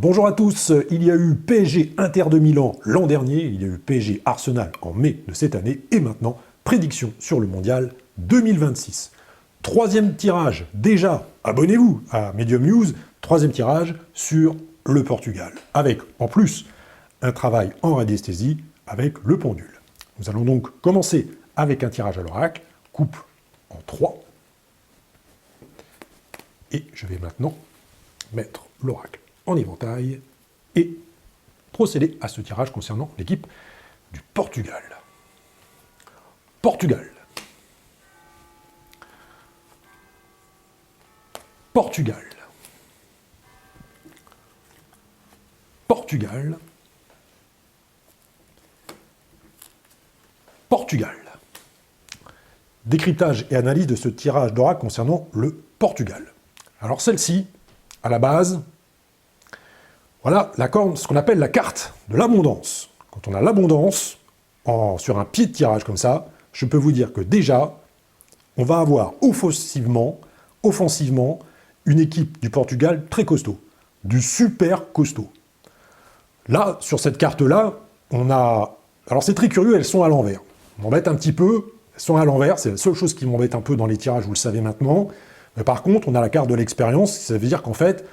Bonjour à tous, il y a eu PSG Inter de Milan l'an dernier, il y a eu PSG Arsenal en mai de cette année, et maintenant, prédiction sur le mondial 2026. Troisième tirage, déjà, abonnez-vous à Medium News, troisième tirage sur le Portugal, avec en plus un travail en radiesthésie avec le pendule. Nous allons donc commencer avec un tirage à l'oracle, coupe en 3, et je vais maintenant mettre l'oracle en éventail et procéder à ce tirage concernant l'équipe du Portugal. Portugal. Portugal. Portugal. Portugal. Décryptage et analyse de ce tirage d'oracle concernant le Portugal. Alors celle-ci, à la base, voilà ce qu'on appelle la carte de l'abondance. Quand on a l'abondance sur un pied de tirage comme ça, je peux vous dire que déjà, on va avoir offensivement, une équipe du Portugal très costaud, du super costaud. Là, sur cette carte-là, on a... Alors c'est très curieux, elles sont à l'envers. On m'embête un petit peu, elles sont à l'envers, c'est la seule chose qui m'embête un peu dans les tirages, vous le savez maintenant. Mais par contre, on a la carte de l'expérience, ça veut dire qu'en fait,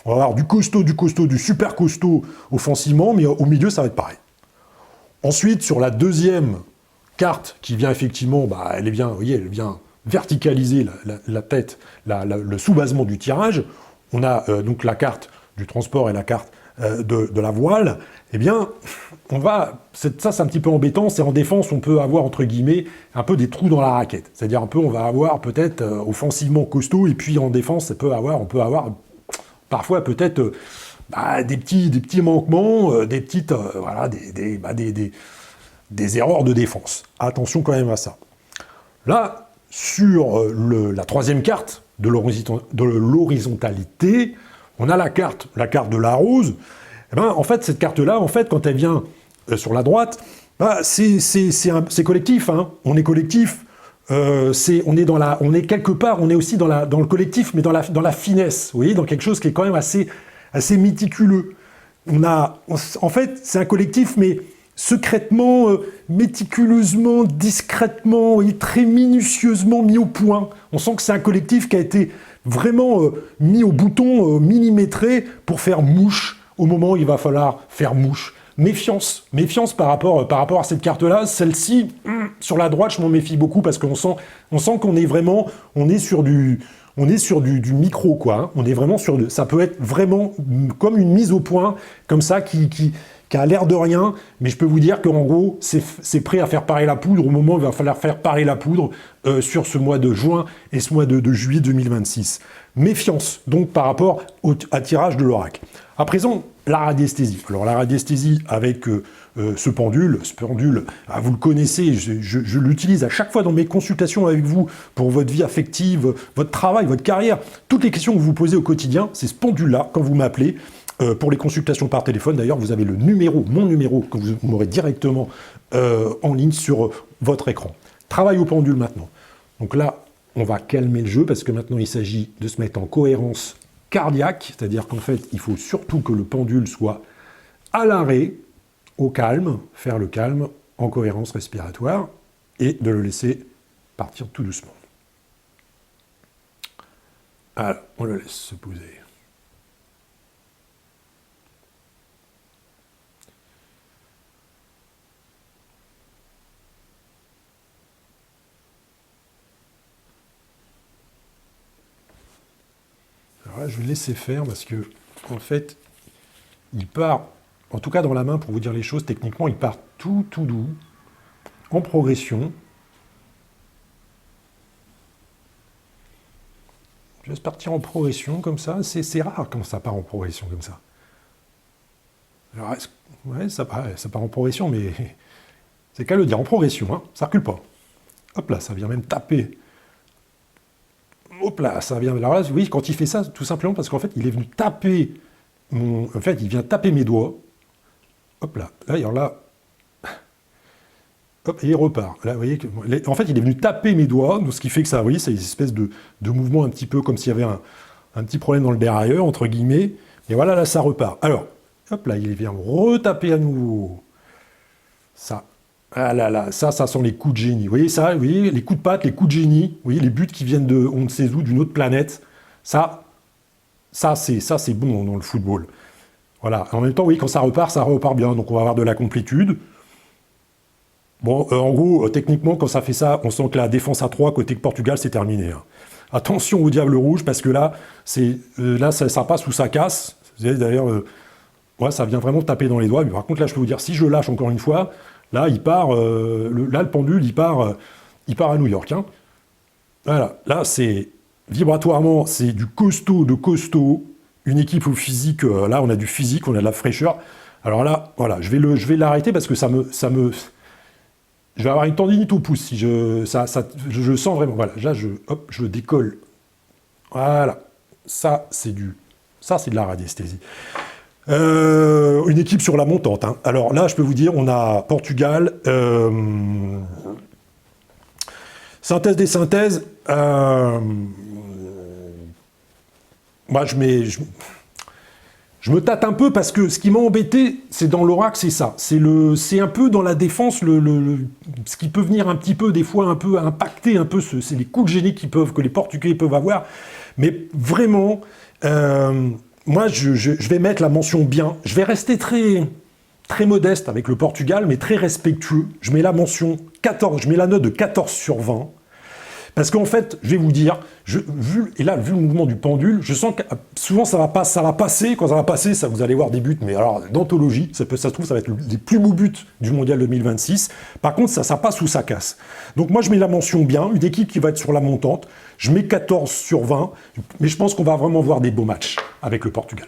on va avoir du costaud, du super costaud offensivement, mais au milieu, ça va être pareil. Ensuite, sur la deuxième carte, qui vient effectivement, elle vient verticaliser la tête, le sous-basement du tirage, on a donc la carte du transport et la carte de la voile. Eh bien, ça c'est un petit peu embêtant, c'est en défense, on peut avoir, entre guillemets, un peu des trous dans la raquette. C'est-à-dire on va avoir peut-être offensivement costaud, et puis en défense, on peut avoir parfois peut-être des petits manquements, des erreurs de défense. Attention quand même à ça. Là, sur la troisième carte de l'horizontalité, on a la carte de la rose. Eh ben, en fait, cette carte-là, quand elle vient sur la droite, c'est collectif. Hein. On est collectif. On est quelque part, on est aussi dans le collectif, mais dans la finesse, vous voyez, dans quelque chose qui est quand même assez méticuleux. En fait, c'est un collectif, mais secrètement, méticuleusement, discrètement, voyez, très minutieusement mis au point. On sent que c'est un collectif qui a été vraiment mis au bouton, millimétré, pour faire mouche au moment où il va falloir faire mouche. Méfiance par rapport à cette carte-là. Celle-ci, sur la droite, je m'en méfie beaucoup parce qu'on sent qu'on est vraiment, on est sur du micro, quoi. Hein. On est vraiment ça peut être vraiment comme une mise au point, comme ça, qui a l'air de rien, mais je peux vous dire qu'en gros, c'est prêt à faire parer la poudre au moment où il va falloir faire parer la poudre sur ce mois de juin et ce mois de juillet 2026. Méfiance, donc, par rapport à tirage de l'oracle. À présent, la radiesthésie. Alors, la radiesthésie avec ce pendule, vous le connaissez, je l'utilise à chaque fois dans mes consultations avec vous pour votre vie affective, votre travail, votre carrière. Toutes les questions que vous vous posez au quotidien, c'est ce pendule-là, quand vous m'appelez. Pour les consultations par téléphone, d'ailleurs, vous avez mon numéro, que vous m'aurez directement en ligne sur votre écran. Travail au pendule maintenant. Donc là, on va calmer le jeu, parce que maintenant, il s'agit de se mettre en cohérence cardiaque, c'est-à-dire qu'en fait, il faut surtout que le pendule soit à l'arrêt, au calme, faire le calme, en cohérence respiratoire, et de le laisser partir tout doucement. Alors, on le laisse se poser. Alors là, je vais le laisser faire parce que, en fait, il part, en tout cas dans la main, pour vous dire les choses, techniquement, il part tout doux, en progression. Je laisse partir en progression comme ça. C'est rare quand ça part en progression comme ça. Alors, ouais, ça part en progression, mais c'est qu'à le dire, en progression, hein, ça recule pas. Hop là, ça vient même taper. Hop là, ça vient. Alors là, oui, quand il fait ça, tout simplement parce qu'en fait, il est venu taper il vient taper mes doigts. Hop là. Alors là. Hop, et il repart. Là, vous voyez en fait, il est venu taper mes doigts, donc ce qui fait que ça, vous voyez, c'est une espèce de mouvement un petit peu comme s'il y avait un petit problème dans le dérailleur, entre guillemets. Et voilà, là, ça repart. Alors, hop là, il vient retaper à nouveau. Ça. Ah là là, ça sont les coups de génie. Vous voyez ça? Vous voyez les coups de patte, les coups de génie. Vous voyez les buts qui viennent de on ne sait où, d'une autre planète. Ça c'est bon dans le football. Voilà. En même temps, oui, quand ça repart bien. Donc on va avoir de la complétude. Bon, en gros, techniquement, quand ça fait ça, on sent que la défense à 3 côté Portugal, c'est terminé. Hein. Attention au diable rouge, parce que là, ça passe ou ça casse. D'ailleurs, ouais, ça vient vraiment taper dans les doigts. Mais par contre, là, je peux vous dire, si je lâche encore une fois, là, il part, le pendule, il part à New York. Hein. Voilà, là, c'est vibratoirement, c'est du costaud de costaud. Une équipe au physique, là, on a du physique, on a de la fraîcheur. Alors là, voilà, je vais l'arrêter parce que je vais avoir une tendinite au pouce si je sens vraiment. Voilà, là, je décolle. Voilà, ça, c'est de la radiesthésie. Une équipe sur la montante. Hein. Alors là, je peux vous dire, on a Portugal. Synthèse des synthèses. Moi, je me tâte un peu parce que ce qui m'a embêté, c'est dans l'oracle, c'est ça. C'est un peu dans la défense, ce qui peut venir un petit peu, des fois, un peu impacter un peu, c'est les coups de génie que les Portugais peuvent avoir. Mais vraiment, moi, je vais mettre la mention bien. Je vais rester très, très modeste avec le Portugal, mais très respectueux. Je mets la mention 14, je mets la note de 14 sur 20. Parce qu'en fait, je vais vous dire, vu le mouvement du pendule, je sens que souvent ça va passer. Quand ça va passer, ça, vous allez voir des buts, mais alors d'anthologie, ça se trouve, ça va être les plus beaux buts du Mondial 2026. Par contre, ça passe ou ça casse. Donc moi, je mets la mention bien, une équipe qui va être sur la montante. Je mets 14 sur 20, mais je pense qu'on va vraiment voir des beaux matchs avec le Portugal.